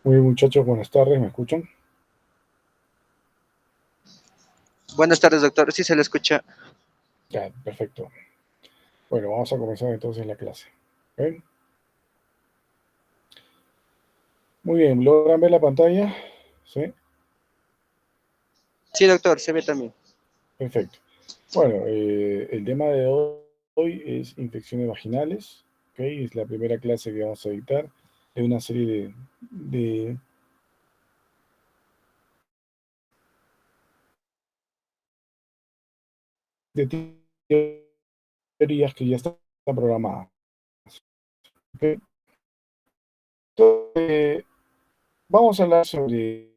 Muy bien, muchachos, buenas tardes, ¿me escuchan? Buenas tardes, doctor. Sí, se le escucha. Ya, perfecto. Bueno, vamos a comenzar entonces la clase. ¿Ok? Muy bien, ¿logran ver la pantalla? Sí, Sí, doctor, se ve también. perfecto. Bueno, el tema de hoy es infecciones vaginales. ¿Ok? Es la primera clase que vamos a dictar de una serie de teorías que ya están programadas. ¿Ok? Entonces, vamos a hablar sobre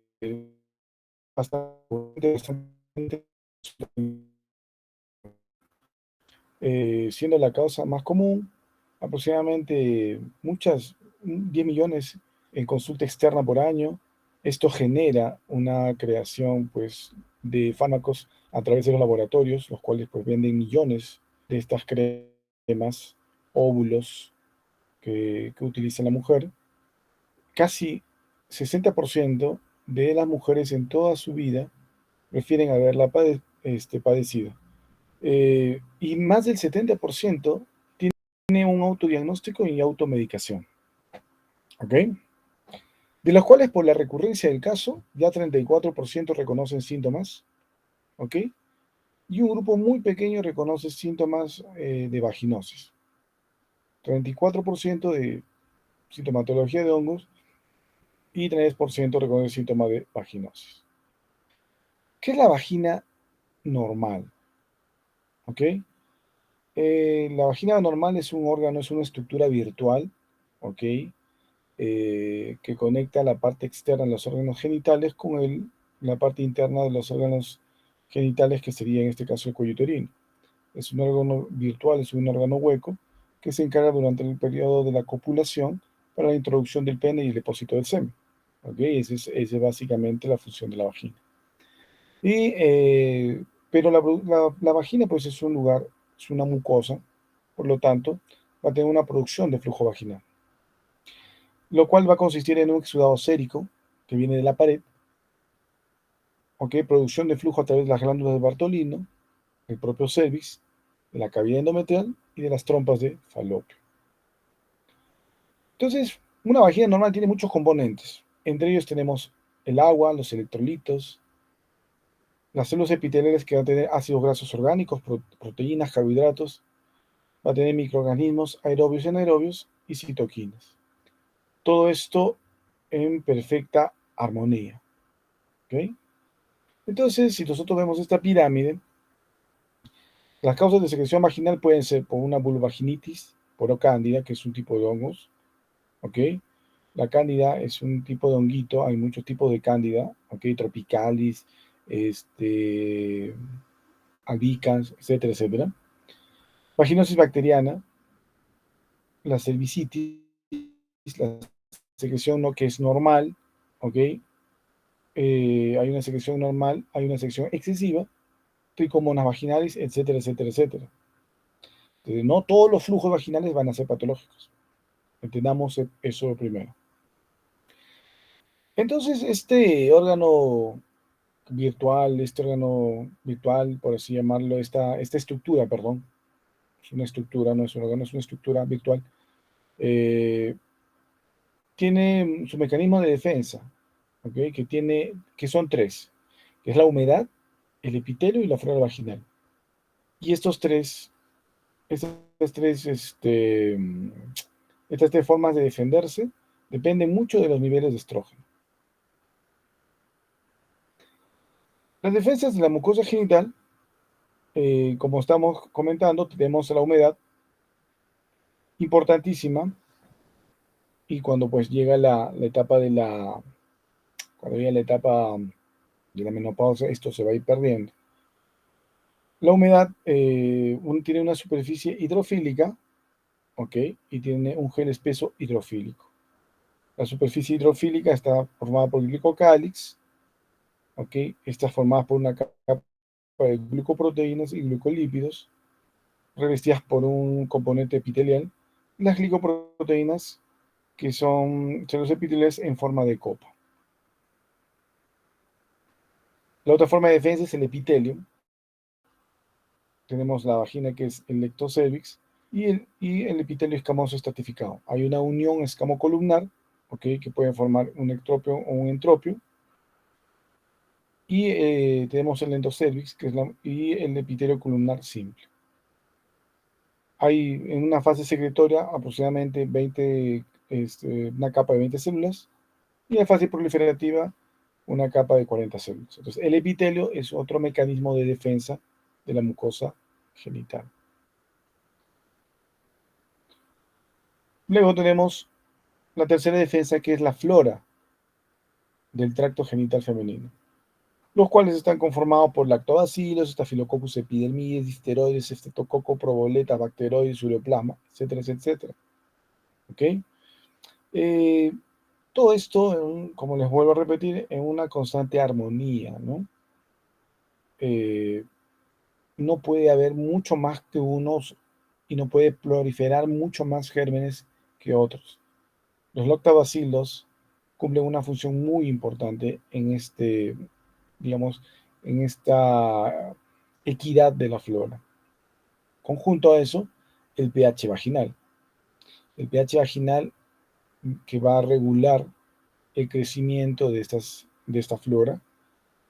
bastante siendo la causa más común, aproximadamente 10 millones en consulta externa por año. Esto genera una creación pues, de fármacos a través de los laboratorios, los cuales pues, venden millones de estas cremas, óvulos que utiliza la mujer. Casi 60% de las mujeres en toda su vida refieren haberla padecido. Y más del 70% tiene un autodiagnóstico y automedicación. ¿Ok? De los cuales por la recurrencia del caso, ya 34% reconocen síntomas. ¿Ok? Y un grupo muy pequeño reconoce síntomas de vaginosis. 34% de sintomatología de hongos y 3% reconoce síntomas de vaginosis. ¿Qué es la vagina normal? ¿Ok? La vagina normal es un órgano, es una estructura virtual, ¿ok? Que conecta la parte externa de los órganos genitales con la parte interna de los órganos genitales, que sería en este caso el cuello uterino. Es un órgano virtual, es un órgano hueco que se encarga durante el periodo de la copulación para la introducción del pene y el depósito del semen. ¿Ok? Esa es básicamente la función de la vagina. Pero la vagina pues es un lugar, es una mucosa, por lo tanto va a tener una producción de flujo vaginal, lo cual va a consistir en un exudado sérico que viene de la pared, ¿ok? Producción de flujo a través de las glándulas de Bartolino, del propio cervix, de la cavidad endometrial y de las trompas de falopio. Entonces, una vagina normal tiene muchos componentes. Entre ellos tenemos el agua, los electrolitos, las células epiteliales que van a tener ácidos grasos orgánicos, proteínas, carbohidratos, va a tener microorganismos aerobios y anaerobios y citoquinas. Todo esto en perfecta armonía. ¿Ok? Entonces, si nosotros vemos esta pirámide, las causas de secreción vaginal pueden ser por una vulvaginitis, porocándida, que es un tipo de hongos. ¿Ok? La cándida es un tipo de honguito, hay muchos tipos de cándida, ¿ok? Tropicalis, este, albicans, etcétera, etcétera. Vaginosis bacteriana, la cervicitis, la secreción no, que es normal, ¿ok? Hay una secreción normal, hay una secreción excesiva, tricomonas vaginales, etcétera, etcétera, etcétera. Entonces, no todos los flujos vaginales van a ser patológicos. Entendamos eso primero. Entonces, este órgano virtual, por así llamarlo, esta estructura, perdón, es una estructura, no es un órgano, es una estructura virtual, eh, tiene su mecanismo de defensa, ¿ok? Que son tres, que es la humedad, el epitelio y la flora vaginal. Y estas tres, estas tres formas de defenderse dependen mucho de los niveles de estrógeno. Las defensas de la mucosa genital, como estamos comentando, tenemos la humedad, importantísima, y cuando pues llega la etapa cuando llega la etapa de la menopausia, esto se va a ir perdiendo. La humedad tiene una superficie hidrofílica, ¿ok? Y tiene un gel espeso hidrofílico. La superficie hidrofílica está formada por glicocálix, ¿ok? Está formada por una capa de glucoproteínas y glucolípidos, revestidas por un componente epitelial. Las glicoproteínas que son células epiteliales en forma de copa. La otra forma de defensa es el epitelio. Tenemos la vagina, que es el ectocervix, y el epitelio escamoso estratificado. Hay una unión escamocolumnar, ¿okay? Que puede formar un ectropio o un entropio. Y tenemos el endocervix, y el epitelio columnar simple. Hay en una fase secretoria aproximadamente una capa de 20 células, y en la fase proliferativa una capa de 40 células. Entonces, el epitelio es otro mecanismo de defensa de la mucosa genital. Luego tenemos la tercera defensa, que es la flora del tracto genital femenino, los cuales están conformados por lactobacilos, estafilococcus epidermidis, difteroides, streptococo, proboleta, bacteroides, ureoplasma, etcétera, etcétera. ¿Ok? Eh, Todo esto, como les vuelvo a repetir, en una constante armonía, ¿no? No puede haber mucho más que unos y no puede proliferar mucho más gérmenes que otros. Los lactobacilos cumplen una función muy importante en digamos, en esta equidad de la flora. Conjunto a eso, el pH vaginal. El pH vaginal, que va a regular el crecimiento de esta flora.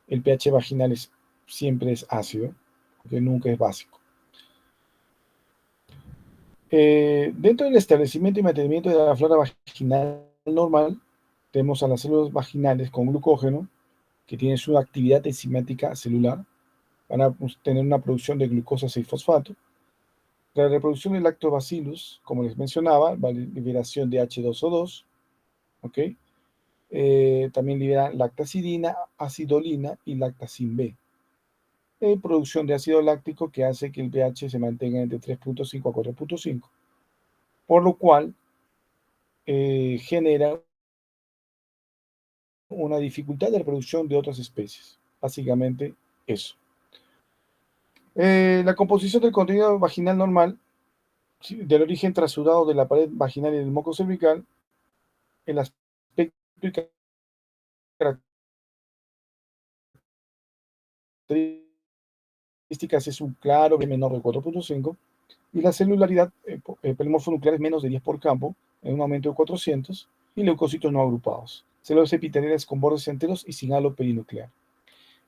El pH vaginal siempre es ácido, porque nunca es básico. Dentro del establecimiento y mantenimiento de la flora vaginal normal, tenemos a las células vaginales con glucógeno, que tienen su actividad enzimática celular, van a tener una producción de glucosa 6-fosfato. La reproducción del lactobacillus, como les mencionaba, va a liberación de H2O2, ¿ok? También libera lactacidina, acidolina y lactacin B. Producción de ácido láctico, que hace que el pH se mantenga entre 3.5 a 4.5, por lo cual genera una dificultad de reproducción de otras especies. Básicamente eso. La composición del contenido vaginal normal, del origen trasudado de la pared vaginal y del moco cervical, el aspecto y características es un claro B menor de 4.5, y la celularidad, perimorfo nuclear, es menos de 10 por campo, en un aumento de 400, y leucocitos no agrupados. Células epiteliales con bordes enteros y sin halo perinuclear.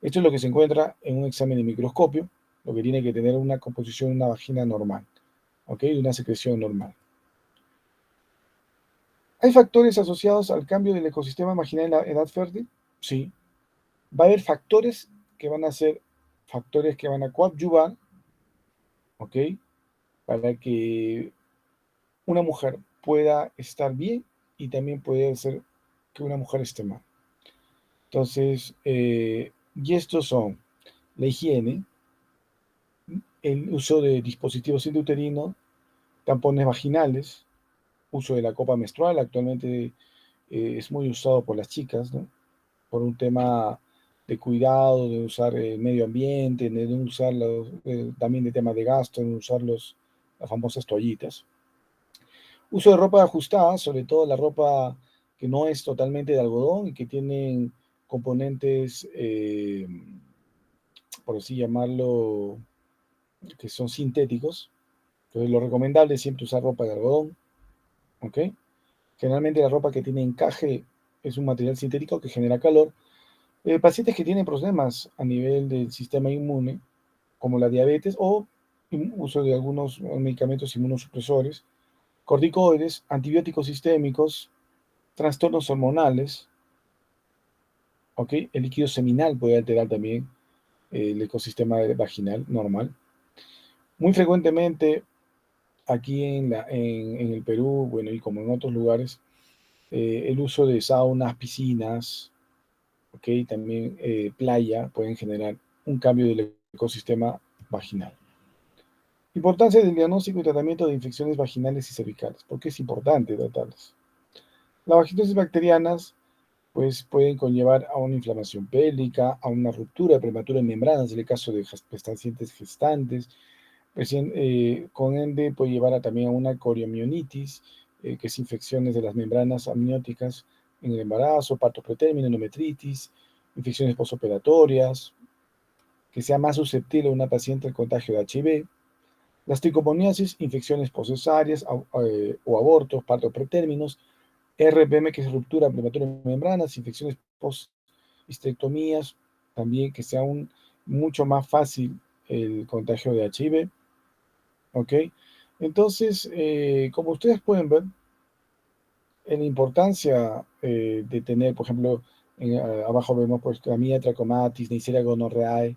Esto es lo que se encuentra en un examen de microscopio, lo que tiene que tener una composición, una vagina normal, ¿ok? Una secreción normal. ¿Hay factores asociados al cambio del ecosistema vaginal en la edad fértil? Sí. Va a haber factores que van a ser factores que van a coadyuvar, ¿ok? Para que una mujer pueda estar bien, y también puede ser que una mujer esté mal. Entonces, y estos son la higiene, el uso de dispositivos intrauterinos, tampones vaginales, uso de la copa menstrual. Actualmente es muy usado por las chicas, ¿no? Por un tema de cuidado, de usar el medio ambiente, de no usar también de tema de gasto, de usar las famosas toallitas. Uso de ropa ajustada, sobre todo la ropa que no es totalmente de algodón y que tienen componentes, por así llamarlo, que son sintéticos. Entonces, lo recomendable es siempre usar ropa de algodón, ¿ok? Generalmente la ropa que tiene encaje es un material sintético que genera calor. Pacientes que tienen problemas a nivel del sistema inmune, como la diabetes o uso de algunos medicamentos inmunosupresores, corticoides, antibióticos sistémicos, trastornos hormonales, ¿ok? El líquido seminal puede alterar también el ecosistema vaginal normal. Muy frecuentemente aquí en el Perú, bueno, y como en otros lugares, el uso de saunas, piscinas, ¿ok? También playa, pueden generar un cambio del ecosistema vaginal. Importancia del diagnóstico y tratamiento de infecciones vaginales y cervicales. ¿Por qué es importante tratarlas? Las vaginosis bacterianas pues pueden conllevar a una inflamación pélvica, a una ruptura prematura en membranas, en el caso de pacientes gestantes. Con ende puede llevar también a una coriomionitis, que es infecciones de las membranas amnióticas en el embarazo, parto pretérmino, endometritis, infecciones postoperatorias, que sea más susceptible a una paciente al contagio de HIV, las tricomoniasis, infecciones postcesáreas o abortos, parto pretérminos, RPM, que es ruptura prematura de membranas, infecciones post-histectomías, también que sea mucho más fácil el contagio de HIV, ¿ok? Entonces, como ustedes pueden ver, en la importancia de tener, por ejemplo, abajo vemos pues Clamidia trachomatis, Neisseria gonorrhoeae.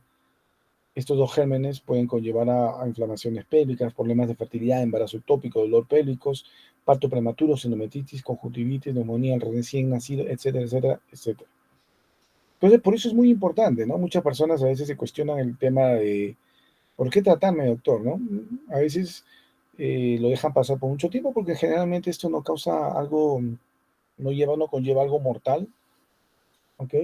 Estos dos gérmenes pueden conllevar a inflamaciones pélvicas, problemas de fertilidad, embarazo ectópico, dolor pélvicos, parto prematuro, endometritis, conjuntivitis, neumonía al recién nacido, etcétera, etcétera, etcétera. Entonces, por eso es muy importante, ¿no? Muchas personas a veces se cuestionan el tema de, ¿por qué tratarme, doctor, no? A veces lo dejan pasar por mucho tiempo porque generalmente esto no causa algo, no conlleva algo mortal, ¿ok?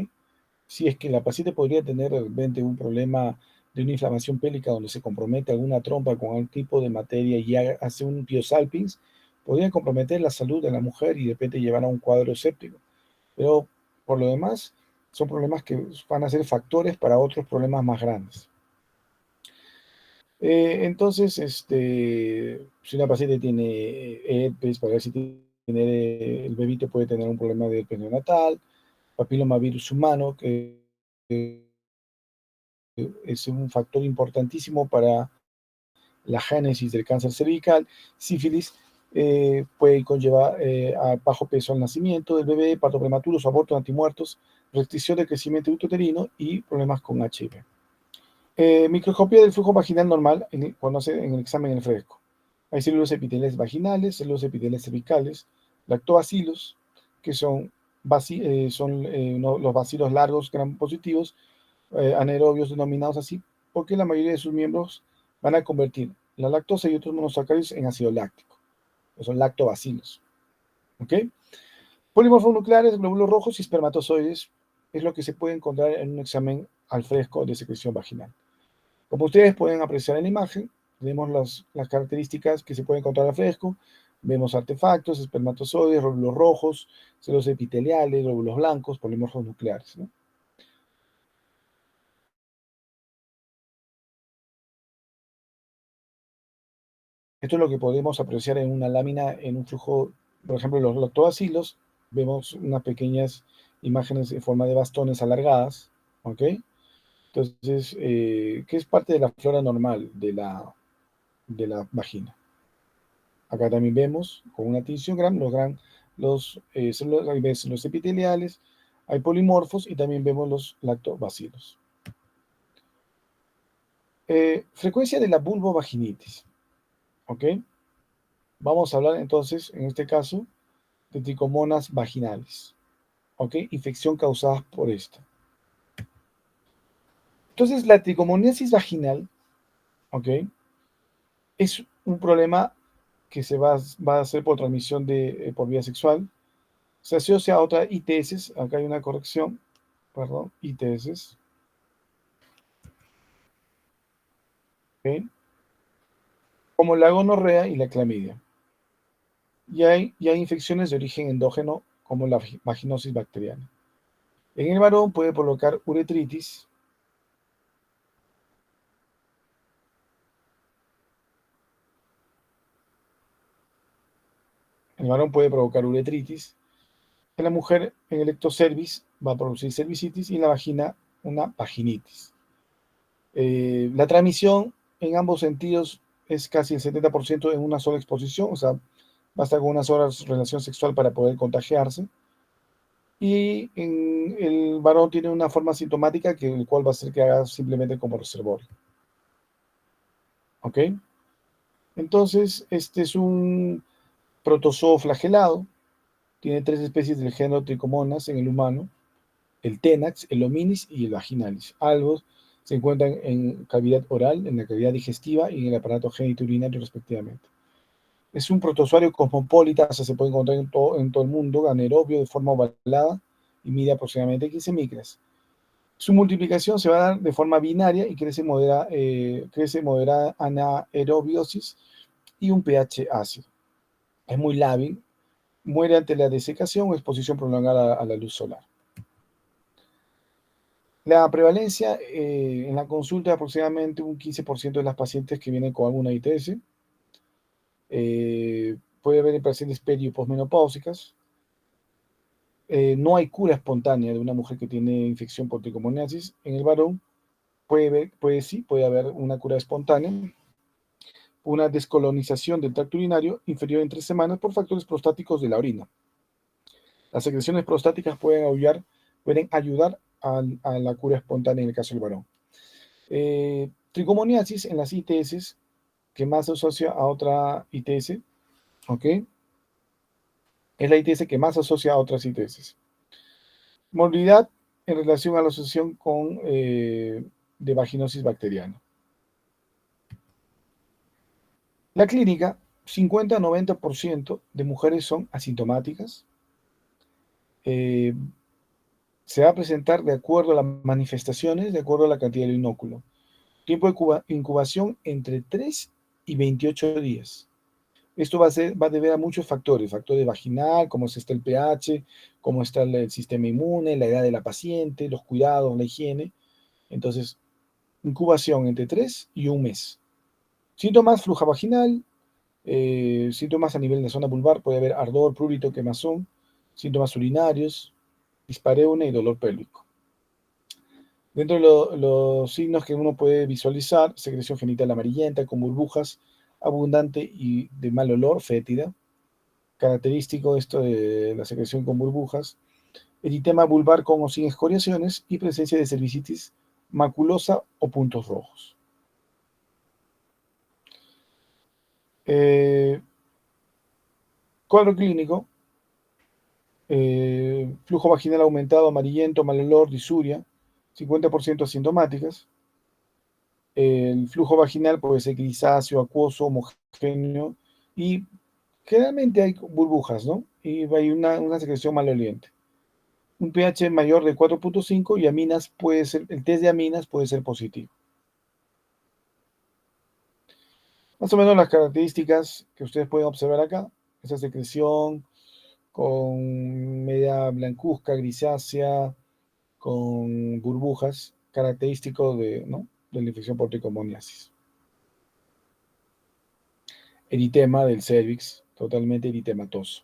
Si es que la paciente podría tener de repente un problema de una inflamación pélvica donde se compromete alguna trompa con algún tipo de materia y hace un biosalpings, podría comprometer la salud de la mujer y de repente llevar a un cuadro séptico. Pero por lo demás, son problemas que van a ser factores para otros problemas más grandes. Entonces, si una paciente tiene herpes, para ver si tiene, el bebito puede tener un problema de herpes neonatal, papilomavirus humano, que es un factor importantísimo para la génesis del cáncer cervical, sífilis, puede conllevar a bajo peso al nacimiento del bebé, parto prematuros, abortos, antimuertos, restricción del crecimiento uterino y problemas con HIV. Microscopía del flujo vaginal normal cuando hace en el examen en el fresco. Hay células epiteliales vaginales, células epiteliales cervicales, lactobacilos, que son, los bacilos largos gram positivos, anaerobios denominados así, porque la mayoría de sus miembros van a convertir la lactosa y otros monosacáridos en ácido láctico, que son lactobacilos. ¿Ok? Polimorfos nucleares, glóbulos rojos y espermatozoides es lo que se puede encontrar en un examen al fresco de secreción vaginal. Como ustedes pueden apreciar en la imagen, tenemos las características que se pueden encontrar al fresco. Vemos artefactos, espermatozoides, glóbulos rojos, células epiteliales, glóbulos blancos, polimorfos nucleares, ¿no? Esto es lo que podemos apreciar en una lámina, en un flujo, por ejemplo, los lactobacilos. Vemos unas pequeñas imágenes en forma de bastones alargadas, ¿ok? Entonces, que es parte de la flora normal de la vagina. Acá también vemos con una tinción los epiteliales, hay polimorfos y también vemos los lactobacilos. Frecuencia de la vulvovaginitis, ¿ok? Vamos a hablar entonces, en este caso, de tricomonas vaginales, ¿ok? Infección causada por esta. Entonces, la tricomoniasis vaginal, ¿ok? Es un problema que va a hacer por transmisión por vía sexual. Se asocia a otra ITS, acá hay una corrección, perdón, ITS, ¿ok? Como la gonorrea y la clamidia. Y hay infecciones de origen endógeno, como la vaginosis bacteriana. En el varón puede provocar uretritis, el varón puede provocar uretritis, en la mujer en el ectocervix va a producir cervicitis y en la vagina una vaginitis. La transmisión en ambos sentidos es casi el 70% en una sola exposición, o sea, basta con unas horas de relación sexual para poder contagiarse. Y el varón tiene una forma sintomática el cual va a ser que haga simplemente como reservorio. ¿Ok? Entonces, este es un protozoo flagelado. Tiene 3 especies del género Trichomonas en el humano: el tenax, el hominis y el vaginalis. Ambos se encuentran en cavidad oral, en la cavidad digestiva y en el aparato genitourinario respectivamente. Es un protozoario cosmopolita, o sea, se puede encontrar en todo el mundo, anaerobio de forma ovalada y mide aproximadamente 15 micras. Su multiplicación se va a dar de forma binaria y crece moderada anaerobiosis y un pH ácido. Es muy lábil, muere ante la desecación o exposición prolongada a la luz solar. La prevalencia en la consulta de aproximadamente un 15% de las pacientes que vienen con alguna ITS. Puede haber en pacientes peri- o posmenopáusicas. No hay cura espontánea de una mujer que tiene infección por tricomoniasis. En el varón puede haber una cura espontánea, una descolonización del tracto urinario inferior en 3 semanas por factores prostáticos de la orina. Las secreciones prostáticas pueden ayudar a la cura espontánea en el caso del varón. Tricomoniasis en las ITS, que más se asocia a otra ITS, ¿ok? Es la ITS que más se asocia a otras ITS. Morbidad en relación a la asociación de vaginosis bacteriana. La clínica, 50-90% de mujeres son asintomáticas. Eh, Se va a presentar de acuerdo a las manifestaciones, de acuerdo a la cantidad del inóculo. Tiempo de incubación entre 3 y 28 días. Esto va a deber a muchos factores, factores vaginal, cómo está el pH, cómo está el sistema inmune, la edad de la paciente, los cuidados, la higiene. Entonces, incubación entre 3 y un mes. Síntomas, fluja vaginal, síntomas a nivel de zona vulvar, puede haber ardor, prurito, quemazón, síntomas urinarios, dispareunia y dolor pélvico. Dentro de los signos que uno puede visualizar, secreción genital amarillenta con burbujas, abundante y de mal olor, fétida. Característico esto de la secreción con burbujas. Eritema vulvar con o sin escoriaciones y presencia de cervicitis maculosa o puntos rojos. Cuadro clínico, flujo vaginal aumentado, amarillento, mal olor, disuria, 50% asintomáticas. El flujo vaginal puede ser grisáceo, acuoso, homogéneo y generalmente hay burbujas, ¿no? Y hay una secreción maloliente. Un pH mayor de 4.5 y aminas el test de aminas puede ser positivo. Más o menos las características que ustedes pueden observar acá, esa secreción con media blancuzca, grisácea, con burbujas, característico ¿no? de la infección por tricomoniasis. Eritema del cervix, totalmente eritematoso.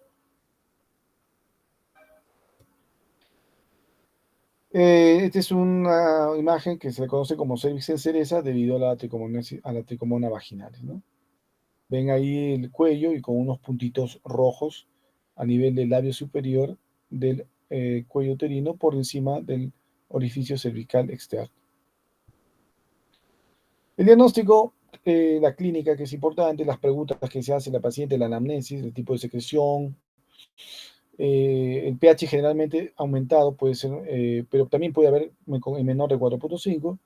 Esta es una imagen que se le conoce como cervix en cereza debido a la tricomona vaginal, ¿no? Ven ahí el cuello y con unos puntitos rojos a nivel del labio superior del cuello uterino por encima del orificio cervical externo. El diagnóstico, la clínica que es importante, las preguntas que se hace la paciente, la anamnesis, el tipo de secreción, el pH generalmente aumentado puede ser, pero también puede haber en menor de 4.5.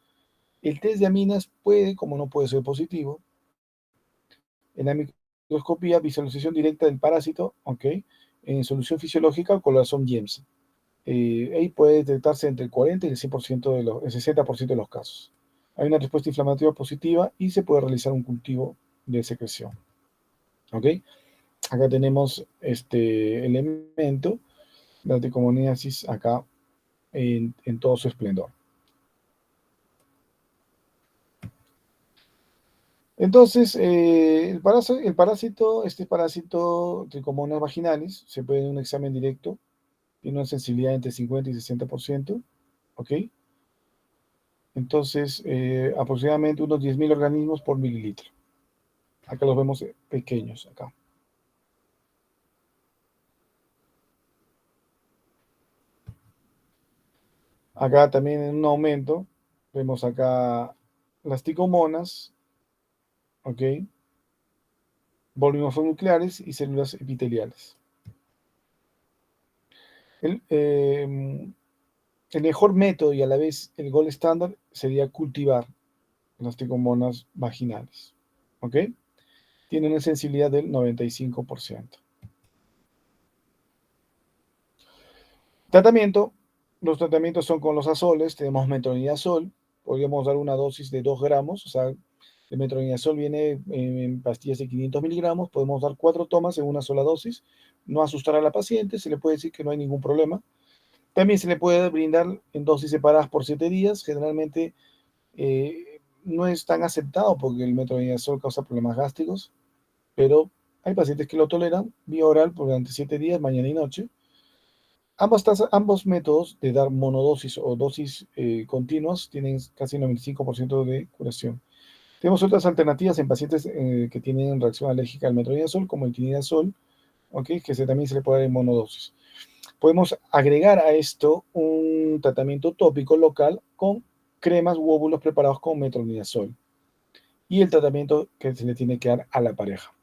El test de aminas puede, como no puede ser positivo, en la microscopía, visualización directa del parásito, ¿ok? En solución fisiológica o coloración James. Ahí puede detectarse entre el 40 y el 100% el 60% de los casos. Hay una respuesta inflamativa positiva y se puede realizar un cultivo de secreción. ¿Ok? Acá tenemos este elemento, la tricomoniasis acá en todo su esplendor. Entonces, este parásito Trichomonas vaginalis, se puede en un examen directo, tiene una sensibilidad entre 50 y 60%, ¿ok? Entonces, aproximadamente unos 10.000 organismos por mililitro. Acá los vemos pequeños, acá. Acá también en un aumento, vemos acá las tricomonas, ¿ok? Volúmenes nucleares y células epiteliales. El mejor método y a la vez el gol estándar sería cultivar las tricomonas vaginales. ¿Ok? Tienen una sensibilidad del 95%. Tratamiento. Los tratamientos son con los azoles. Tenemos metronidazol. Podríamos dar una dosis de 2 gramos. O sea, El metronidazol viene en pastillas de 500 miligramos, podemos dar 4 tomas en una sola dosis, no asustar a la paciente, se le puede decir que no hay ningún problema. También se le puede brindar en dosis separadas por 7 días, generalmente no es tan aceptado porque el metronidazol causa problemas gástricos, pero hay pacientes que lo toleran vía oral durante 7 días, mañana y noche. Ambos métodos de dar monodosis o dosis continuas tienen casi un 95% de curación. Tenemos otras alternativas en pacientes que tienen reacción alérgica al metronidazol, como el tinidazol, ¿okay? Que también se le puede dar en monodosis. Podemos agregar a esto un tratamiento tópico local con cremas u óvulos preparados con metronidazol y el tratamiento que se le tiene que dar a la pareja.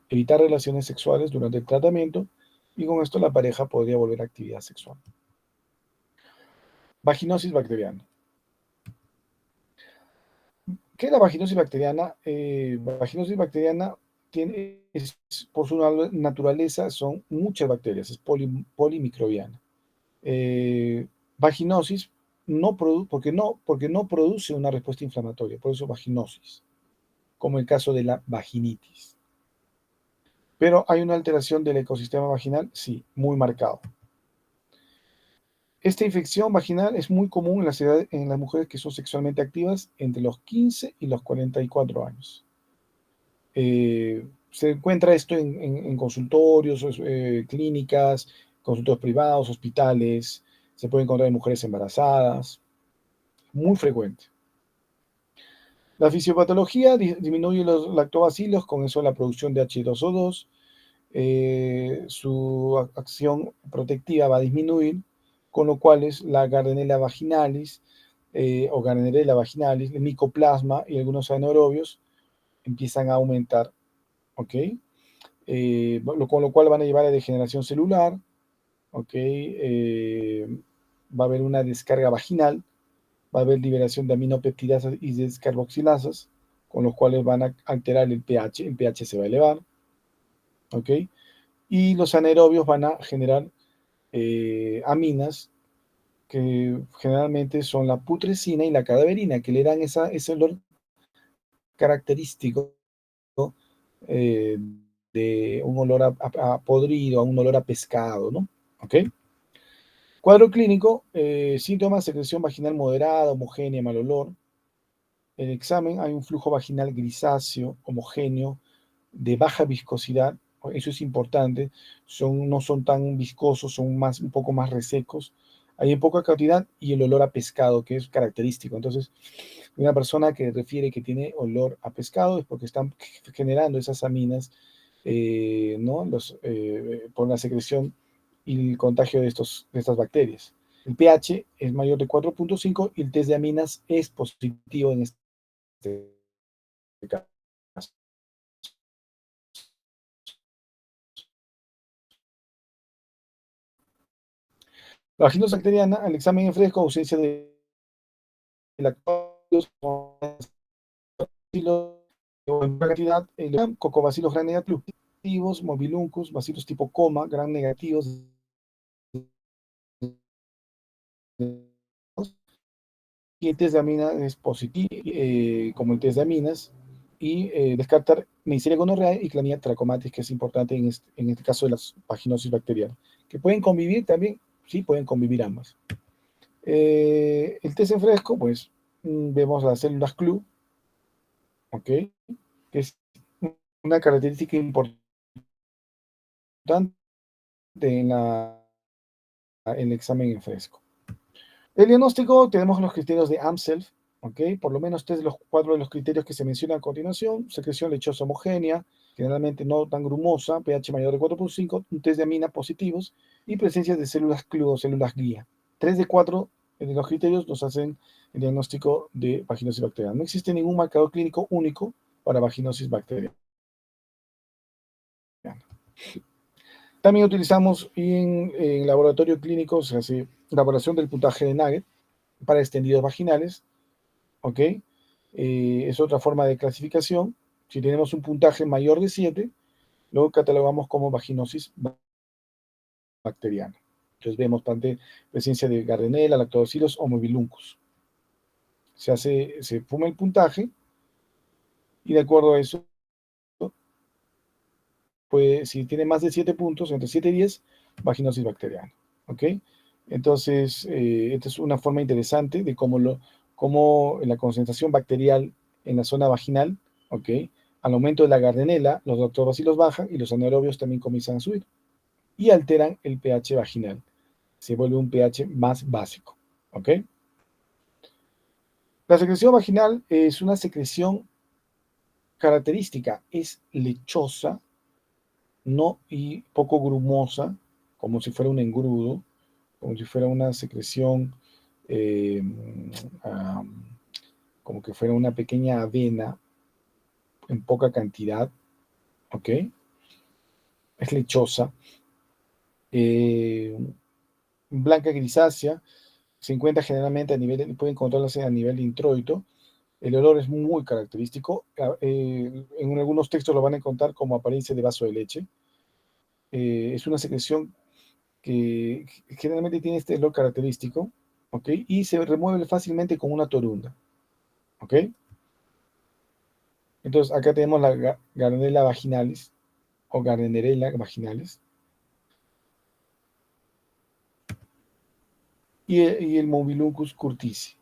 Evitar relaciones sexuales durante el tratamiento y con esto la pareja podría volver a actividad sexual. Vaginosis bacteriana. ¿Qué es la vaginosis bacteriana? Vaginosis bacteriana por su naturaleza son muchas bacterias, es polimicrobiana. Vaginosis porque no produce una respuesta inflamatoria, por eso vaginosis, como el caso de la vaginitis. Pero hay una alteración del ecosistema vaginal, sí, muy marcado. Esta infección vaginal es muy común en las mujeres que son sexualmente activas entre los 15 y los 44 años. Se encuentra esto en consultorios, clínicas, consultorios privados, hospitales, se puede encontrar en mujeres embarazadas, muy frecuente. La fisiopatología disminuye los lactobacilos, con eso la producción de H2O2, su acción protectiva va a disminuir, con lo cual la Gardnerella vaginalis o Gardnerella vaginalis, el micoplasma y algunos anaerobios empiezan a aumentar, ¿ok? Con lo cual van a llevar a degeneración celular, ¿ok? Va a haber una descarga vaginal, va a haber liberación de aminopeptidasas y descarboxilasas, con los cuales van a alterar el pH se va a elevar, ¿ok? Y los anaerobios van a generar aminas que generalmente son la putrescina y la cadaverina, que le dan ese olor característico eh, de un olor a podrido, a un olor a pescado, ¿no? ¿Ok? Cuadro clínico, síntomas, secreción vaginal moderada, homogénea, mal olor. En el examen hay un flujo vaginal grisáceo, homogéneo, de baja viscosidad, eso es importante, no son tan viscosos, son un poco más resecos, hay poca cantidad y el olor a pescado, que es característico. Entonces, una persona que refiere que tiene olor a pescado es porque están generando esas aminas, ¿no? Por la secreción y el contagio de estas bacterias. El pH es mayor de 4.5 y el test de aminas es positivo en este caso. La vaginosis bacteriana, el examen en fresco, ausencia de lactobacilos o en cantidad, cocobacilos gram negativos, mobiluncus, bacilos tipo coma, gram negativos, y el test de aminas es positivo, como el test de aminas, y descartar Neisseria gonorrea y Clamidia trachomatis, que es importante en este caso de las vaginosis bacterianas, que pueden convivir también, sí, pueden convivir ambas. El test en fresco, pues vemos las células CLU, ¿ok? Que es una característica importante en el examen en fresco. El diagnóstico, tenemos los criterios de Amself, ¿ok? Por lo menos 4 de los criterios que se mencionan a continuación: secreción lechosa homogénea, generalmente no tan grumosa, pH mayor de 4.5, un test de amina positivos y presencia de células CLU o células guía. 3 de 4 de los criterios nos hacen el diagnóstico de vaginosis bacteriana. No existe ningún marcador clínico único para vaginosis bacteriana. También utilizamos en laboratorio clínico, se hace elaboración del puntaje de Nugget para extendidos vaginales, ¿ok? Es otra forma de clasificación. Si tenemos un puntaje mayor de 7, lo catalogamos como vaginosis bacteriana. Entonces vemos presencia de Gardnerella, Lactobacillus o Mobiluncus. Se fuma el puntaje y de acuerdo a eso, pues si tiene más de 7 puntos, entre 7 y 10, vaginosis bacteriana. ¿Ok? Entonces, esta es una forma interesante de cómo la concentración bacterial en la zona vaginal, ¿ok? Al aumento de la Gardnerella, los lactobacilos bajan y los anaerobios también comienzan a subir y alteran el pH vaginal. Se vuelve un pH más básico. ¿Ok? La secreción vaginal es una secreción característica, es lechosa, no y poco grumosa, como si fuera un engrudo, como si fuera una secreción, eh, ah, como que fuera una pequeña avena en poca cantidad, ¿ok? Es lechosa, eh, blanca grisácea, se encuentra generalmente a nivel, puede encontrarse a nivel de introito. El olor es muy característico. En algunos textos lo van a encontrar como apariencia de vaso de leche. Es una secreción que generalmente tiene este olor característico, ¿ok? Y se remueve fácilmente con una torunda, ¿ok? Entonces acá tenemos la Gardnerella vaginalis o Gardnerella vaginalis y el Mobilucus curtisi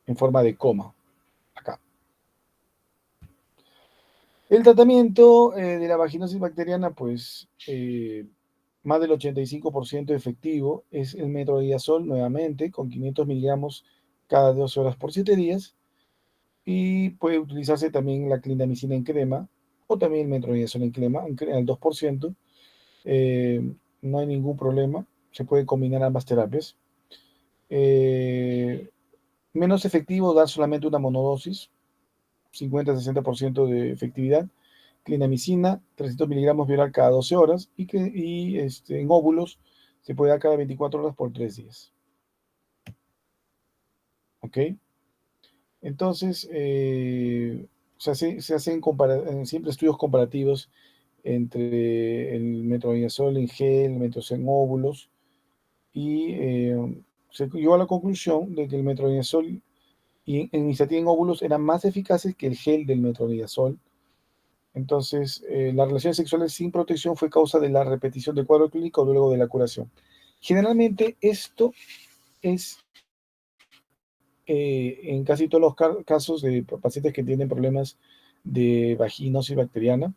en forma de coma, acá. El tratamiento de la vaginosis bacteriana, pues más del 85% efectivo es el metronidazol nuevamente con 500 miligramos cada 12 horas por 7 días y puede utilizarse también la clindamicina en crema o también el metronidazol en crema al 2%. eh, no hay ningún problema, se puede combinar ambas terapias. Eh, Menos efectivo dar solamente una monodosis, 50-60% de efectividad. Clindamicina, 300 miligramos oral cada 12 horas en óvulos se puede dar cada 24 horas por 3 días. ¿Ok? Entonces, se hacen siempre estudios comparativos entre el metronidazol en gel, el metronidazol en óvulos, y se llegó a la conclusión de que el metronidazol en Nystatin en óvulos eran más eficaces que el gel del metronidazol. Entonces, las relaciones sexuales sin protección fue causa de la repetición del cuadro clínico luego de la curación. Generalmente esto es en casi todos los casos de pacientes que tienen problemas de vaginosis bacteriana,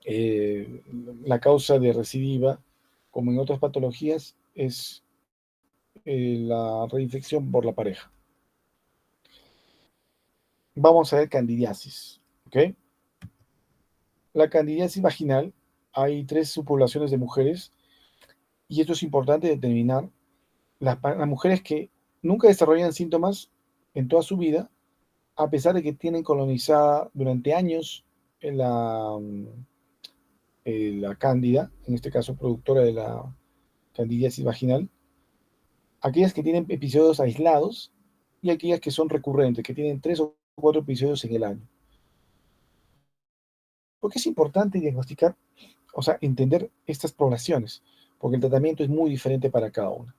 eh, la causa de recidiva, como en otras patologías, es la reinfección por la pareja. Vamos a ver candidiasis. ¿Ok? La candidiasis vaginal, hay 3 subpoblaciones de mujeres y esto es importante determinar. Las mujeres que nunca desarrollan síntomas en toda su vida, a pesar de que tienen colonizada durante años la, la cándida, en este caso productora de la candidiasis vaginal, aquellas que tienen episodios aislados y aquellas que son recurrentes, que tienen 3 o 4 episodios en el año. ¿Por qué es importante diagnosticar, o sea, entender estas poblaciones? Porque el tratamiento es muy diferente para cada una.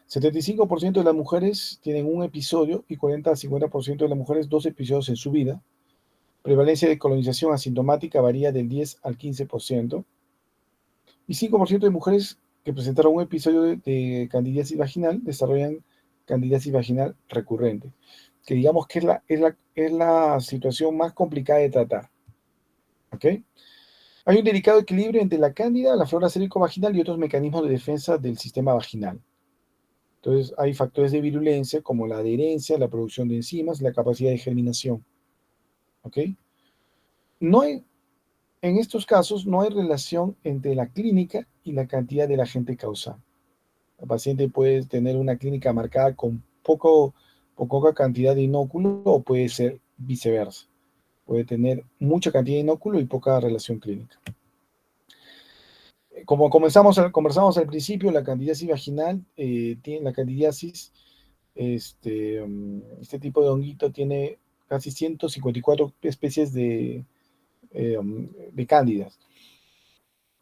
75% de las mujeres tienen un episodio y 40 a 50% de las mujeres 2 episodios en su vida. Prevalencia de colonización asintomática varía del 10 al 15%. Y 5% de mujeres que presentaron un episodio de candidiasis vaginal desarrollan candidiasis vaginal recurrente, que digamos que es la situación más complicada de tratar. ¿Ok? Hay un delicado equilibrio entre la cándida, la flora cérico-vaginal y otros mecanismos de defensa del sistema vaginal. Entonces, hay factores de virulencia como la adherencia, la producción de enzimas, la capacidad de germinación. ¿Ok? No hay, en estos casos no hay relación entre la clínica y la cantidad del agente causal. El paciente puede tener una clínica marcada con poca cantidad de inóculo o puede ser viceversa. Puede tener mucha cantidad de inóculo y poca relación clínica. Como conversamos al principio, la candidiasis vaginal, tiene la candidiasis, este tipo de honguito tiene casi 154 especies de cándidas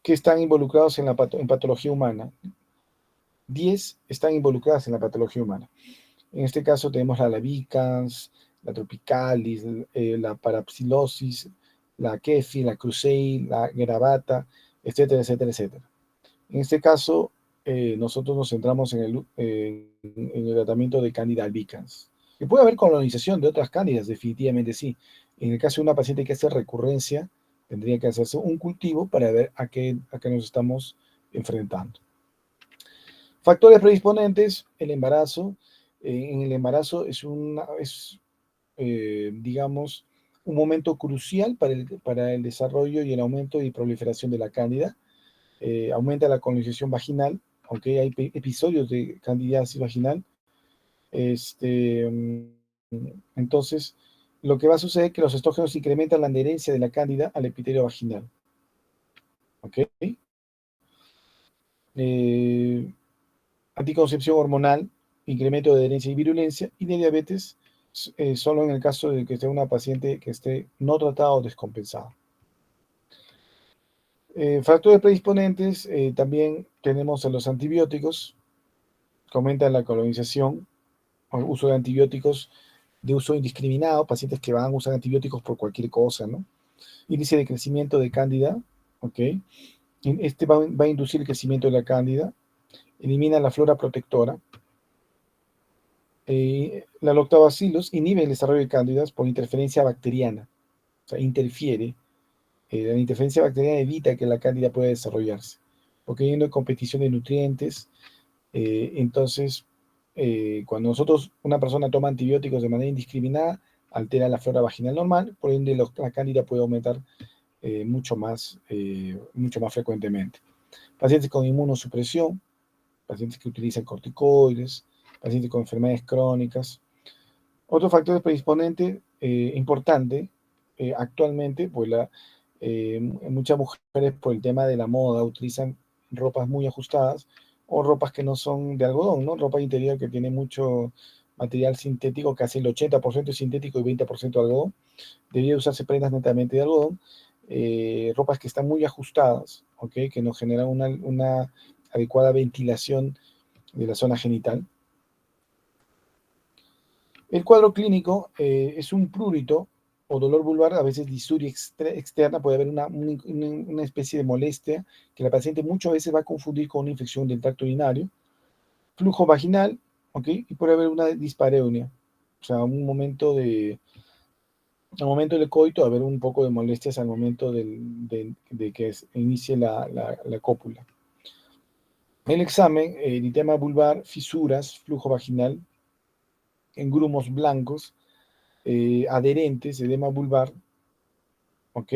que están involucrados en patología humana. 10 están involucradas en la patología humana. En este caso tenemos la albicans, la tropicalis, la parapsilosis, la kefi, la crusei, la gravata, etcétera, etcétera, etcétera. En este caso, nosotros nos centramos en el tratamiento de Candida albicans. Que puede haber colonización de otras cándidas, definitivamente sí. En el caso de una paciente que hace recurrencia, tendría que hacerse un cultivo para ver a qué nos estamos enfrentando. Factores predisponentes, el embarazo. En el embarazo digamos, un momento crucial para el desarrollo y el aumento y proliferación de la cándida. Aumenta la colonización vaginal, aunque hay episodios de candidiasis vaginal. Entonces, lo que va a suceder es que los estrógenos incrementan la adherencia de la cándida al epitelio vaginal. ¿Ok? Anticoncepción hormonal, incremento de adherencia y virulencia, y de diabetes, solo en el caso de que esté una paciente que esté no tratada o descompensada. Factores predisponentes, también tenemos a los antibióticos, que aumentan la colonización, o uso de antibióticos de uso indiscriminado, pacientes que van a usar antibióticos por cualquier cosa, ¿no? Índice de crecimiento de cándida, ¿ok? Este va a inducir el crecimiento de la cándida, elimina la flora protectora. La lactobacillus inhibe el desarrollo de cándidas por interferencia bacteriana, o sea, interfiere. La interferencia bacteriana evita que la cándida pueda desarrollarse, porque hay una competición de nutrientes. Entonces, cuando una persona toma antibióticos de manera indiscriminada, altera la flora vaginal normal, por ende la cándida puede aumentar mucho más frecuentemente. Pacientes con inmunosupresión, pacientes que utilizan corticoides, pacientes con enfermedades crónicas. Otro factor predisponente importante actualmente, pues muchas mujeres por el tema de la moda utilizan ropas muy ajustadas o ropas que no son de algodón, ¿no? Ropa interior que tiene mucho material sintético, casi el 80% es sintético y 20% algodón. Debería usarse prendas netamente de algodón. Ropas que están muy ajustadas, ¿ok? Que nos generan una adecuada ventilación de la zona genital. El cuadro clínico es un prurito o dolor vulvar, a veces disuria externa, puede haber una especie de molestia que la paciente muchas veces va a confundir con una infección del tracto urinario, flujo vaginal, ¿ok? Y puede haber una dispareunia, o sea, al momento del coito, haber un poco de molestias al momento de que inicie la cópula. El examen, eritema vulvar, fisuras, flujo vaginal, en grumos blancos, adherentes, edema vulvar, ¿ok?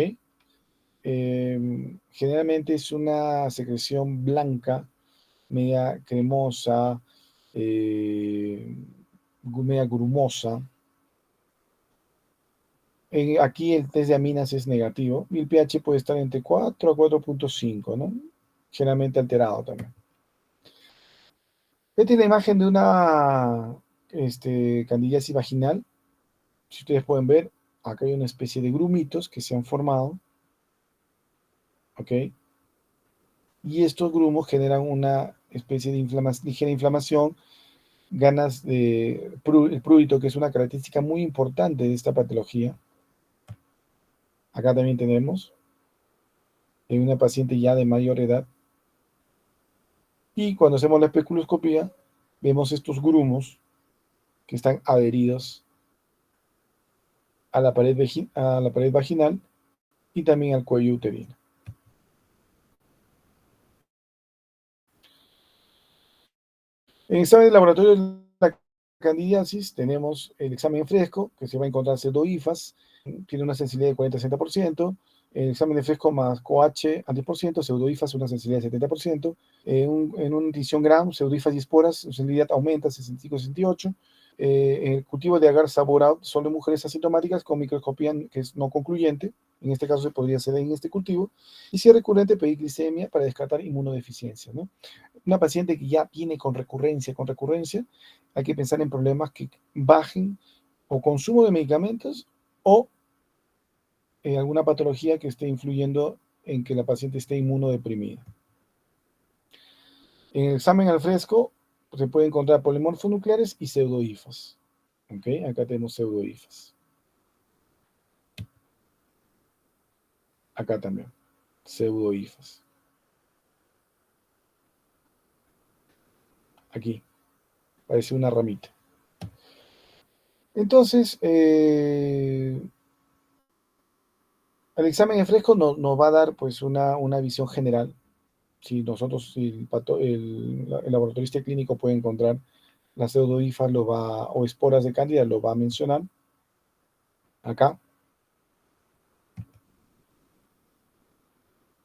Generalmente es una secreción blanca, media cremosa, media grumosa. Aquí el test de aminas es negativo y el pH puede estar entre 4 a 4.5, ¿no? Generalmente alterado también. Esta es la imagen de una candidiasis vaginal. Si ustedes pueden ver, acá hay una especie de grumitos que se han formado, ¿ok? Y estos grumos generan una especie de ligera inflamación, el prurito, que es una característica muy importante de esta patología. Acá también tenemos en una paciente ya de mayor edad. Y cuando hacemos la especuloscopía, vemos estos grumos que están adheridos a la pared vaginal y también al cuello uterino. En el examen de laboratorio de la candidiasis tenemos el examen en fresco, que se va a encontrar pseudohifas, tiene una sensibilidad de 40-60%, el examen de fresco más CoH al 10%, pseudohifas una sensibilidad de 70%, en una nutrición gram, pseudohifas y esporas, su sensibilidad aumenta 65-68%, el cultivo de agar saboraud solo en mujeres asintomáticas con microscopía que es no concluyente, en este caso se podría hacer en este cultivo, y si es recurrente pedir glicemia para descartar inmunodeficiencia, ¿no? Una paciente que ya viene con recurrencia, hay que pensar en problemas que bajen o consumo de medicamentos o alguna patología que esté influyendo en que la paciente esté inmunodeprimida. En el examen al fresco se puede encontrar polimorfonucleares y pseudohifas. ¿Ok? Acá tenemos pseudohifas. Acá también, pseudohifas. Aquí, parece una ramita. Entonces, el examen en fresco nos va a dar pues una visión general. Si el laboratorista clínico puede encontrar las pseudohifas o esporas de cándida, lo va a mencionar acá.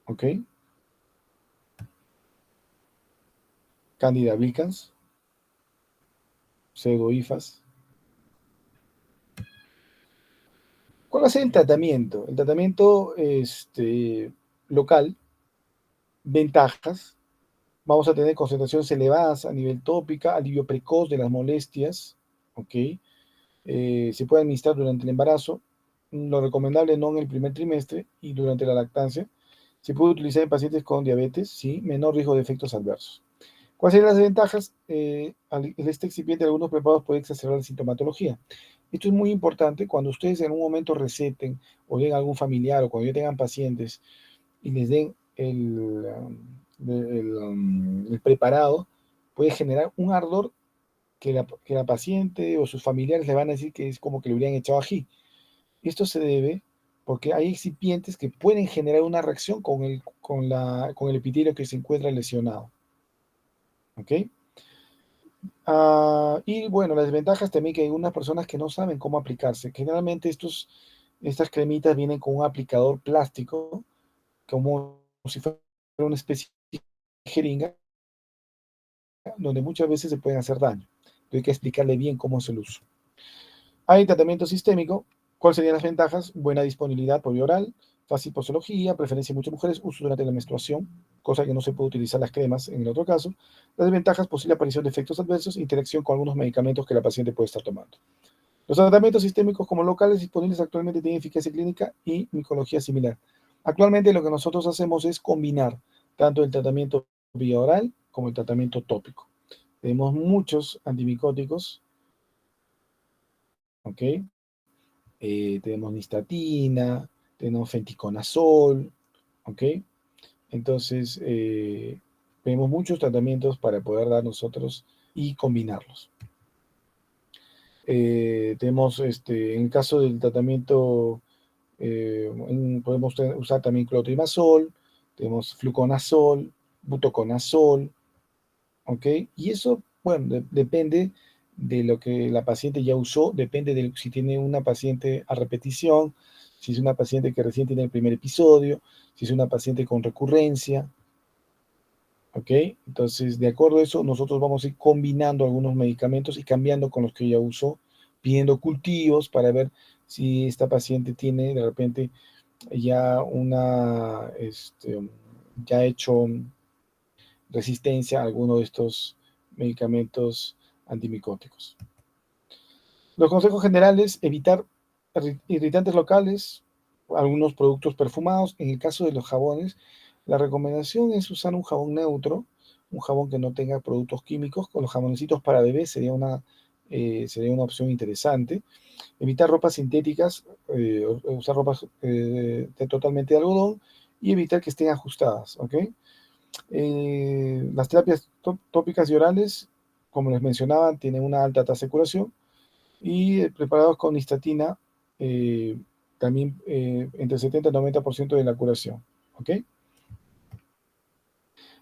¿Ok? Candida albicans, pseudohifas. ¿Cuál va a ser el tratamiento? El tratamiento local, ventajas. Vamos a tener concentraciones elevadas a nivel tópica, alivio precoz de las molestias. ¿Ok? Se puede administrar durante el embarazo. Lo recomendable no en el primer trimestre y durante la lactancia. Se puede utilizar en pacientes con diabetes, sí, menor riesgo de efectos adversos. ¿Cuáles serían las desventajas? Este excipiente de algunos preparados puede exacerbar la sintomatología. Esto es muy importante cuando ustedes en un momento receten o den a algún familiar o cuando ya tengan pacientes y les den el preparado, puede generar un ardor que la paciente o sus familiares le van a decir que es como que le hubieran echado ají. Esto se debe porque hay excipientes que pueden generar una reacción con el epitelio que se encuentra lesionado. ¿Ok? Y bueno, las desventajas también que hay unas personas que no saben cómo aplicarse. Generalmente estas cremitas vienen con un aplicador plástico, como si fuera una especie de jeringa, donde muchas veces se pueden hacer daño. Hay que explicarle bien cómo es el uso. Hay tratamiento sistémico. ¿Cuáles serían las ventajas? Buena disponibilidad por vía oral, fácil posología, preferencia en muchas mujeres, uso durante la menstruación, cosa que no se puede utilizar las cremas en el otro caso. Las desventajas, posible aparición de efectos adversos, interacción con algunos medicamentos que la paciente puede estar tomando. Los tratamientos sistémicos como locales disponibles actualmente tienen eficacia clínica y micología similar. Actualmente lo que nosotros hacemos es combinar tanto el tratamiento vía oral como el tratamiento tópico. Tenemos muchos antimicóticos, ¿ok? Tenemos nistatina, tenemos fenticonazol, ¿ok? Entonces, tenemos muchos tratamientos para poder dar nosotros y combinarlos. Tenemos, en el caso del tratamiento, podemos usar también clotrimazol, tenemos fluconazol, butoconazol, ¿ok? Y eso, bueno, depende de lo que la paciente ya usó, depende de si tiene una paciente a repetición, si es una paciente que recién tiene el primer episodio, si es una paciente con recurrencia, ¿ok? Entonces, de acuerdo a eso, nosotros vamos a ir combinando algunos medicamentos y cambiando con los que ya usó, pidiendo cultivos para ver si esta paciente tiene de repente ya ya ha hecho resistencia a alguno de estos medicamentos antimicóticos. Los consejos generales: evitar irritantes locales, algunos productos perfumados. En el caso de los jabones, la recomendación es usar un jabón neutro, un jabón que no tenga productos químicos. Con los jamonecitos para bebés sería una opción interesante. Evitar ropas sintéticas, usar ropas totalmente de algodón y evitar que estén ajustadas, ¿ok? Las terapias tópicas y orales, como les mencionaba, tienen una alta tasa de curación y preparados con nistatina, también entre 70 y 90% de la curación. ¿Ok? En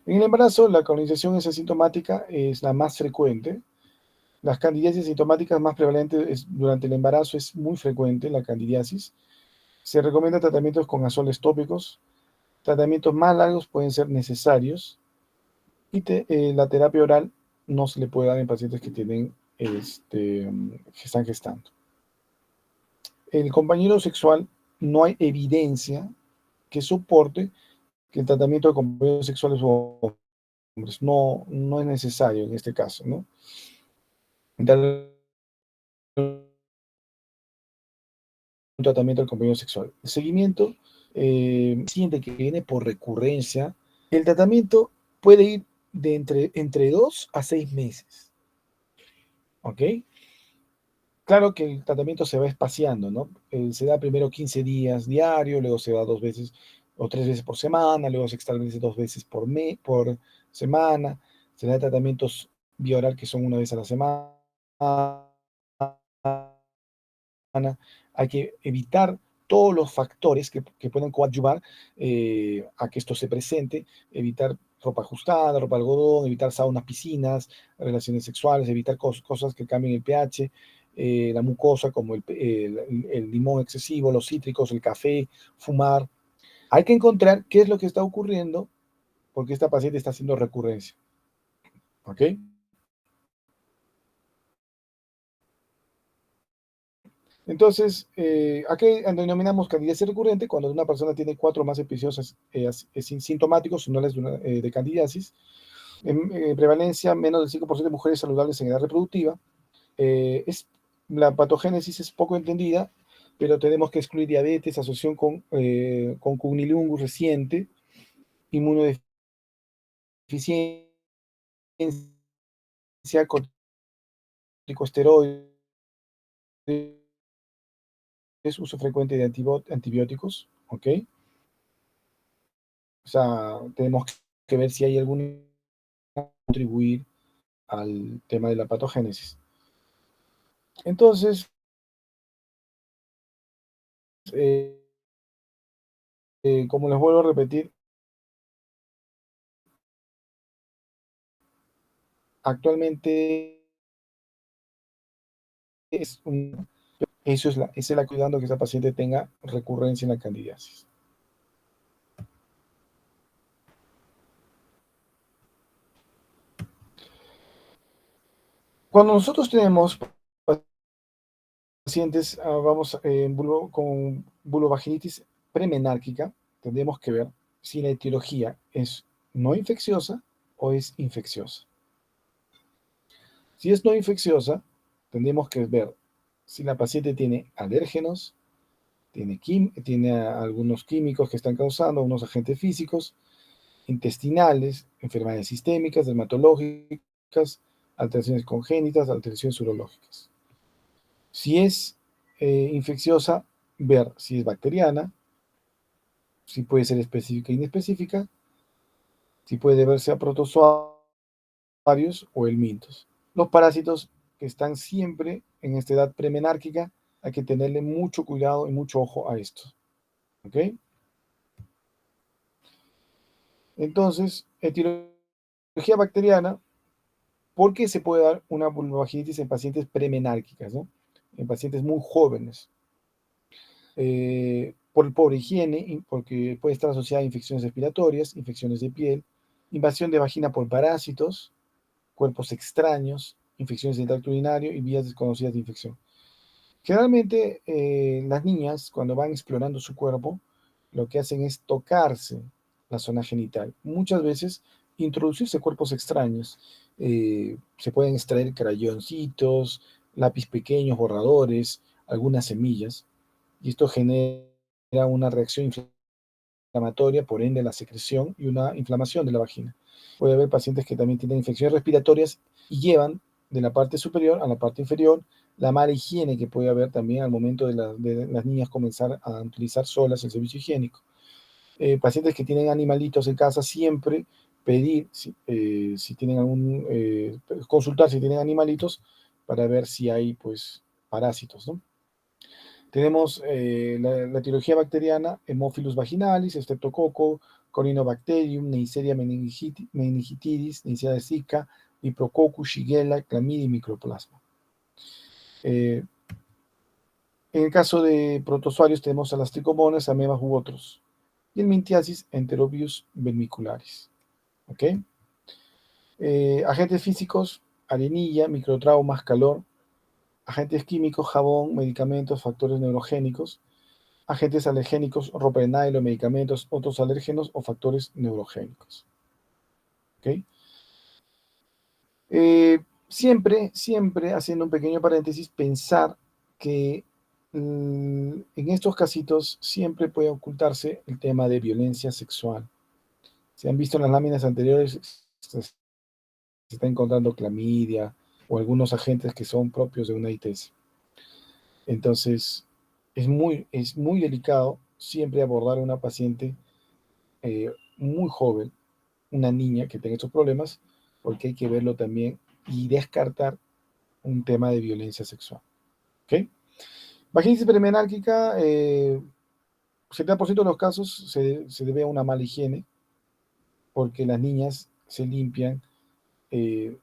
el embarazo, la colonización es asintomática, es la más frecuente. Las candidiasis sintomáticas más prevalentes durante el embarazo es muy frecuente, la candidiasis. Se recomienda tratamientos con azoles tópicos. Tratamientos más largos pueden ser necesarios. Y la terapia oral no se le puede dar en pacientes que están gestando. El compañero sexual, no hay evidencia que soporte que el tratamiento de compañeros sexuales o hombres no es necesario en este caso, ¿no? Dar un tratamiento al compañero sexual. El seguimiento, paciente que viene por recurrencia, el tratamiento puede ir de entre 2 a 6 meses. ¿Ok? Claro que el tratamiento se va espaciando, ¿no? Se da primero 15 días diario, luego se da 2 veces o 3 veces por semana, luego se establece 2 veces por semana, se da tratamientos vía oral que son una vez a la semana. Hay que evitar todos los factores que pueden coadyuvar a que esto se presente, evitar ropa ajustada, ropa algodón, evitar saunas, piscinas, relaciones sexuales, evitar cosas que cambien el pH, la mucosa como el limón excesivo, los cítricos, el café, fumar. Hay que encontrar qué es lo que está ocurriendo porque esta paciente está haciendo recurrencia. ¿Ok? Entonces, ¿a qué denominamos candidiasis recurrente? Cuando una persona tiene 4 o más episodios sintomáticos, no de candidiasis. En prevalencia, menos del 5% de mujeres saludables en edad reproductiva. La patogénesis es poco entendida, pero tenemos que excluir diabetes, asociación con cunnilingus reciente, inmunodeficiencia, corticosteroides, uso frecuente de antibióticos, ¿ok? O sea, tenemos que ver si hay algún contribuir al tema de la patogénesis. Entonces, eh, como les vuelvo a repetir, actualmente esa es la cuidando que esa paciente tenga recurrencia en la candidiasis. Cuando nosotros tenemos pacientes con vulvovaginitis premenárquica, tendremos que ver si la etiología es no infecciosa o es infecciosa. Si es no infecciosa, tendremos que ver si la paciente tiene alérgenos, tiene algunos químicos que están causando, unos agentes físicos, intestinales, enfermedades sistémicas, dermatológicas, alteraciones congénitas, alteraciones urológicas. Si es infecciosa, ver si es bacteriana, si puede ser específica e inespecífica, si puede deberse a protozoarios o helmintos. Los parásitos que están siempre en esta edad premenárquica, hay que tenerle mucho cuidado y mucho ojo a esto. ¿Ok? Entonces, etiología bacteriana, ¿por qué se puede dar una vulvovaginitis en pacientes premenárquicas, ¿no? En pacientes muy jóvenes? Por higiene, porque puede estar asociada a infecciones respiratorias, infecciones de piel, invasión de vagina por parásitos, cuerpos extraños, infecciones del tracto urinario y vías desconocidas de infección. Generalmente, las niñas, cuando van explorando su cuerpo, lo que hacen es tocarse la zona genital. Muchas veces introducirse cuerpos extraños. Se pueden extraer crayoncitos, lápiz pequeños, borradores, algunas semillas, y esto genera una reacción inflamatoria, por ende la secreción y una inflamación de la vagina. Puede haber pacientes que también tienen infecciones respiratorias y llevan de la parte superior a la parte inferior la mala higiene que puede haber también al momento de las niñas comenzar a utilizar solas el servicio higiénico. Pacientes que tienen animalitos en casa, siempre pedir si tienen consultar si tienen animalitos para ver si hay pues parásitos, ¿no? Tenemos la etiología bacteriana, Haemophilus vaginalis, Streptococo, Corynebacterium, Neisseria meningitidis, Neisseria zika, Diprococcus, Shigella, Clamidia y Microplasma. En el caso de protozoarios tenemos a las tricomonas, amebas u otros. Y el Mintiasis, Enterobius vermicularis. ¿Ok? Agentes físicos, arenilla, microtraumas, calor. Agentes químicos, jabón, medicamentos, factores neurogénicos. Agentes alergénicos, ropa de nylon, medicamentos, otros alérgenos o factores neurogénicos. ¿Okay? Siempre, haciendo un pequeño paréntesis, pensar que en estos casitos siempre puede ocultarse el tema de violencia sexual. Se han visto en las láminas anteriores, se está encontrando clamidia o algunos agentes que son propios de una ITS. Entonces, es muy delicado siempre abordar a una paciente muy joven, una niña que tenga estos problemas, porque hay que verlo también y descartar un tema de violencia sexual. ¿Ok? Vaginitis perimenárquica, 70% de los casos se debe a una mala higiene, porque las niñas se limpian eh,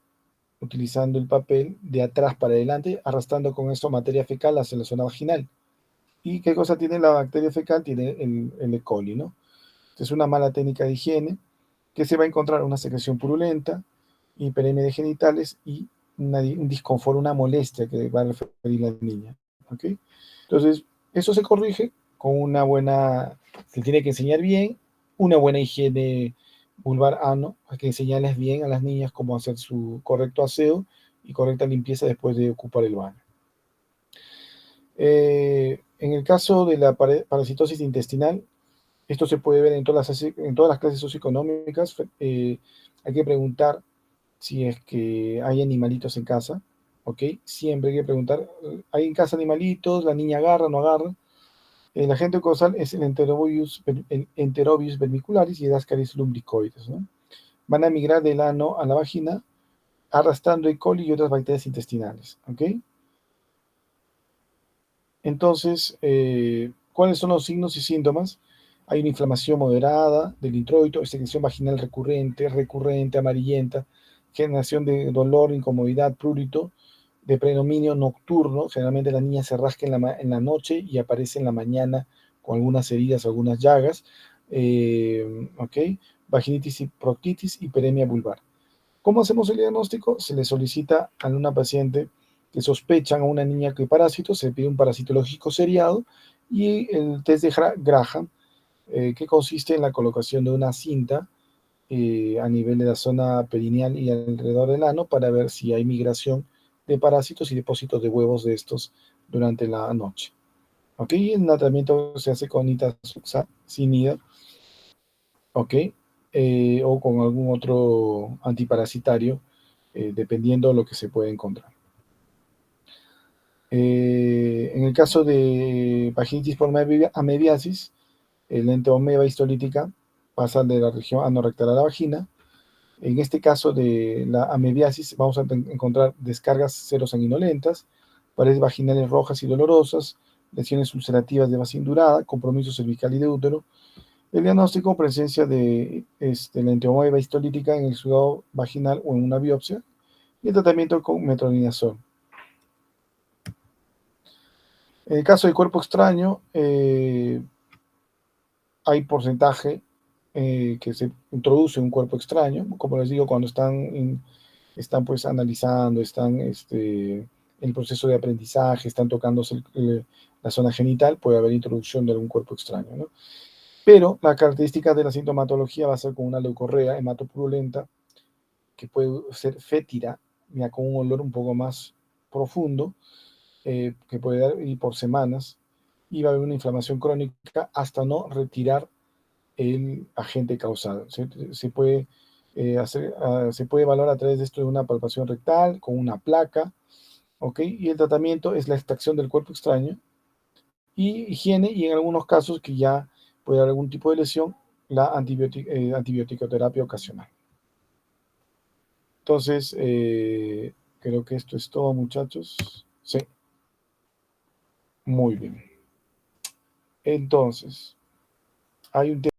utilizando el papel de atrás para adelante, arrastrando con esto materia fecal hacia la zona vaginal. ¿Y qué cosa tiene la bacteria fecal? Tiene el E. coli, ¿no? Es una mala técnica de higiene que se va a encontrar una secreción purulenta, hiperemia de genitales y un disconfort, una molestia que va a referir la niña. ¿Ok? Entonces, eso se corrige con una buena, se tiene que enseñar bien, una buena higiene vulvar ano, hay que enseñarles bien a las niñas cómo hacer su correcto aseo y correcta limpieza después de ocupar el baño. En el caso de la parasitosis intestinal, esto se puede ver en todas las clases socioeconómicas. Hay que preguntar si es que hay animalitos en casa, ¿ok? Siempre hay que preguntar, ¿hay en casa animalitos? ¿La niña agarra, no agarra? El agente causal es el Enterobius vermicularis y el Ascaris lumbricoides, ¿no? Van a migrar del ano a la vagina arrastrando E. coli y otras bacterias intestinales, ¿ok? Entonces, ¿cuáles son los signos y síntomas? Hay una inflamación moderada del introito, secreción vaginal recurrente, amarillenta, generación de dolor, incomodidad, prurito, de predominio nocturno. Generalmente la niña se rasca en la noche y aparece en la mañana con algunas heridas, algunas llagas. ¿Ok? Vaginitis y proctitis, hiperemia vulvar. ¿Cómo hacemos el diagnóstico? Se le solicita a una paciente que sospechan a una niña que hay parásitos, se pide un parasitológico seriado y el test de Graham, que consiste en la colocación de una cinta a nivel de la zona perineal y alrededor del ano para ver si hay migración de parásitos y depósitos de huevos de estos durante la noche. ¿Ok? El tratamiento se hace con nitazoxanida, ¿ok? O con algún otro antiparasitario, dependiendo de lo que se puede encontrar. En el caso de vaginitis por amebiasis, el enteomeba histolítica pasa de la región anorrectal a la vagina. En este caso de la amebiasis vamos a encontrar descargas serosanguinolentas, paredes vaginales rojas y dolorosas, lesiones ulcerativas de base indurada, compromiso cervical y de útero. El diagnóstico, presencia de la enteomeba histolítica en el exudado vaginal o en una biopsia, y el tratamiento con metronidazol. En el caso del cuerpo extraño, hay porcentaje que se introduce un cuerpo extraño, como les digo, cuando están pues analizando, están en el proceso de aprendizaje, están tocándose la zona genital, puede haber introducción de algún cuerpo extraño, ¿no? Pero la característica de la sintomatología va a ser con una leucorrea hematopurulenta, que puede ser fétida, ya con un olor un poco más profundo, que puede dar y por semanas, y va a haber una inflamación crónica hasta no retirar el agente causal. Se puede, se puede evaluar a través de esto de una palpación rectal, con una placa, ¿ok? Y el tratamiento es la extracción del cuerpo extraño y higiene, y en algunos casos que ya puede haber algún tipo de lesión, la antibiótico-terapia ocasional. Entonces, creo que esto es todo, muchachos. Sí, muy bien. Entonces, hay un tema